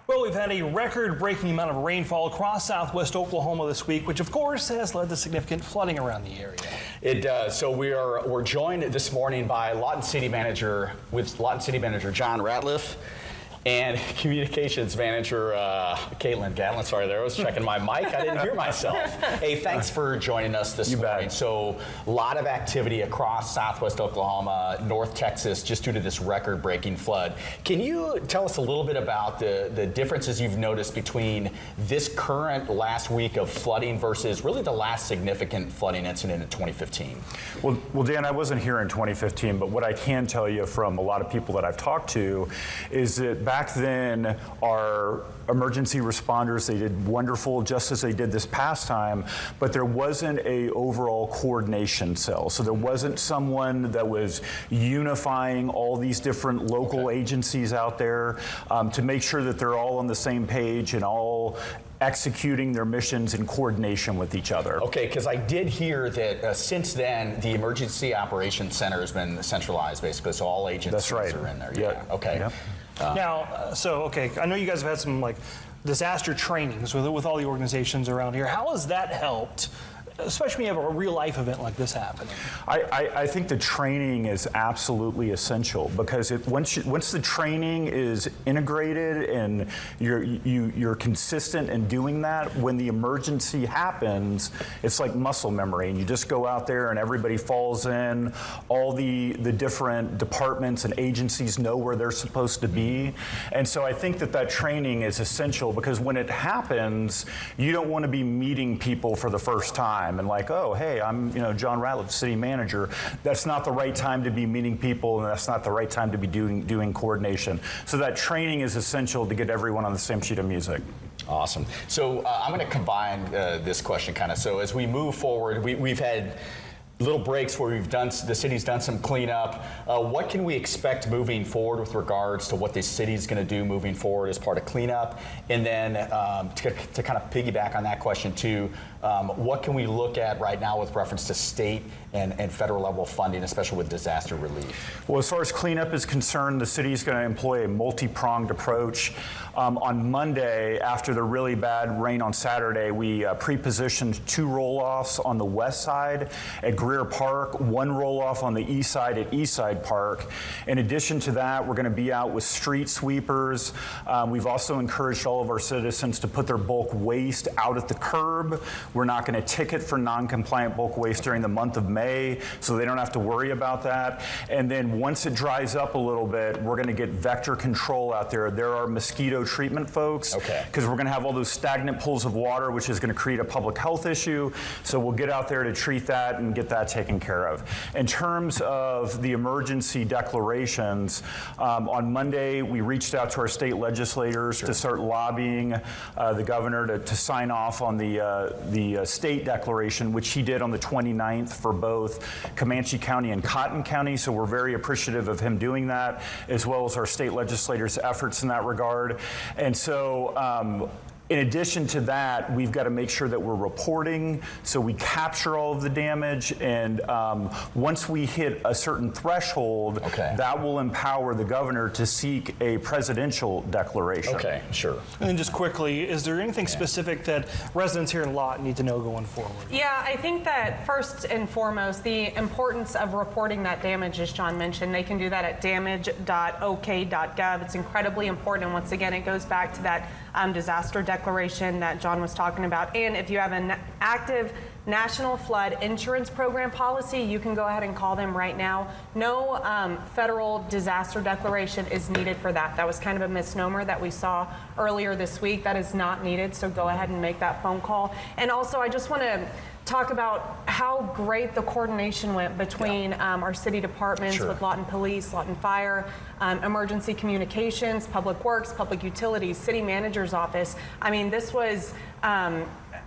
Well, we've had a record-breaking amount of rainfall across southwest Oklahoma this week, which of course has led to significant flooding around the area. It does. So we're joined this morning by Lawton City Manager John Ratliff and Communications Manager Caitlin Gatlin. Sorry, there I was checking my mic. I didn't hear myself. Hey, thanks for joining us this morning. So a lot of activity across southwest Oklahoma, North Texas, just due to this record-breaking flood. Can you tell us a little bit about the differences you've noticed between this current last week of flooding versus really the last significant flooding incident in 2015? Well, Dan, I wasn't here in 2015, but what I can tell you from a lot of people that I've talked to is that back then, our emergency responders, they did wonderful, just as they did this past time, but there wasn't a overall coordination cell. So there wasn't someone that was unifying all these different local agencies out there to make sure that they're all on the same page and all executing their missions in coordination with each other. Okay, because I did hear that since then, the Emergency Operations Center has been centralized, basically, so all agencies are in there. Yeah. Okay. Yep. I know you guys have had some disaster trainings with all the organizations around here. How has that helped, especially when you have a real life event like this happening? I think the training is absolutely essential because once the training is integrated and you're consistent in doing that, when the emergency happens, it's like muscle memory, and you just go out there and everybody falls in. All the different departments and agencies know where they're supposed to be, and so I think that training is essential because when it happens, you don't want to be meeting people for the first time and like, oh, hey, I'm John Ratliff, city manager. That's not the right time to be meeting people, and that's not the right time to be doing coordination. So that training is essential to get everyone on the same sheet of music. Awesome. So I'm going to combine this question kind of. So as we move forward, we've had little breaks where the city's done some cleanup. What can we expect moving forward with regards to what the city's going to do moving forward as part of cleanup? And then to kind of piggyback on that question too, what can we look at right now with reference to state and federal level funding, especially with disaster relief? Well, as far as cleanup is concerned, the city's going to employ a multi-pronged approach. On Monday, after the really bad rain on Saturday, we pre-positioned 2 roll-offs on the west side at Greer Park, 1 roll-off on the east side at Eastside Park. In addition to that, we're going to be out with street sweepers. We've also encouraged all of our citizens to put their bulk waste out at the curb. We're not going to ticket for non-compliant bulk waste during the month of May, so they don't have to worry about that. And then once it dries up a little bit, we're going to get vector control out there. There are mosquito treatment folks, because we're going to have all those stagnant pools of water, which is going to create a public health issue. So we'll get out there to treat that and get that taken care of. In terms of the emergency declarations, on Monday we reached out to our state legislators to start lobbying the governor to sign off on the state declaration, which he did on the 29th for both Comanche County and Cotton County. So we're very appreciative of him doing that, as well as our state legislators' efforts in that regard. And so in addition to that, we've got to make sure that we're reporting so we capture all of the damage. And once we hit a certain threshold, that will empower the governor to seek a presidential declaration. Okay, sure. And then just quickly, is there anything specific that residents here in Lawton need to know going forward? Yeah, I think that first and foremost, the importance of reporting that damage, as John mentioned, they can do that at damage.ok.gov. It's incredibly important. And once again, it goes back to that disaster declaration that John was talking about. And if you have an active National Flood Insurance Program policy, you can go ahead and call them right now. No federal disaster declaration is needed for that. That was kind of a misnomer that we saw earlier this week. That is not needed, so go ahead and make that phone call. And also, I just want to talk about how great the coordination went between our city departments with Lawton Police, Lawton Fire, Emergency Communications, Public Works, Public Utilities, City Manager's Office. I mean, this was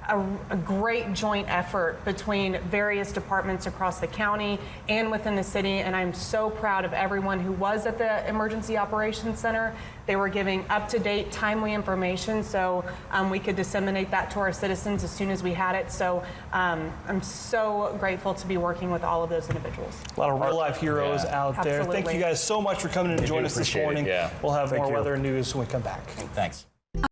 a great joint effort between various departments across the county and within the city, and I'm so proud of everyone who was at the Emergency Operations Center. They were giving up-to-date, timely information, so we could disseminate that to our citizens as soon as we had it. So I'm so grateful to be working with all of those individuals. A lot of real-life heroes out there. Absolutely. Thank you guys so much for coming in and joining us this morning. Yeah. We'll have more weather and news when we come back. Thanks.